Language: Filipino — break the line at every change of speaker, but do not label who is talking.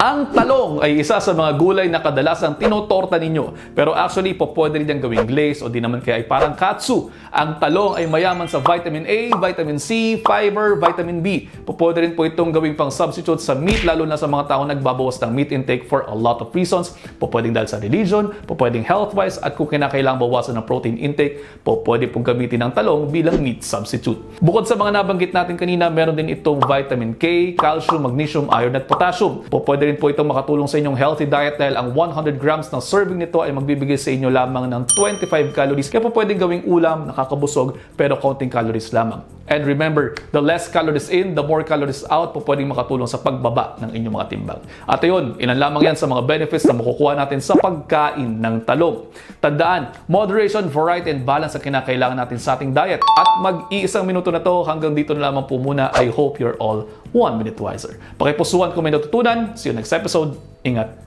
Ang talong ay isa sa mga gulay na kadalasang tinotorta ninyo. Pero actually, pwede rin niyang gawing glaze o di naman kaya ay parang katsu. Ang talong ay mayaman sa vitamin A, vitamin C, fiber, vitamin B. Pwede rin po itong gawing pang substitute sa meat, lalo na sa mga taong nagbabawas ng meat intake for a lot of reasons. Pwedeng dahil sa religion, pwedeng health-wise, at kung kinakailangang bawasan ng protein intake, pwede pong gamitin ang talong bilang meat substitute. Bukod sa mga nabanggit natin kanina, meron din itong vitamin K, calcium, magnesium, iron at potassium. Pwede rin po itong makatulong sa inyong healthy diet dahil ang 100 grams ng serving nito ay magbibigay sa inyo lamang ng 25 calories. Kaya po pwedeng gawing ulam, nakakabusog, pero counting calories lamang. And remember, the less calories in, the more calories out, po pwedeng makatulong sa pagbaba ng inyong mga timbang. At ayun, ilan lamang yan sa mga benefits na makukuha natin sa pagkain ng talong. Tandaan, moderation, variety, and balance ang kinakailangan natin sa ating diet. At mag-iisang minuto na to, hanggang dito na lamang po muna. I hope you're all 1 minute wiser. Pakipusuan kung may natutunan. See you next episode. Ingat!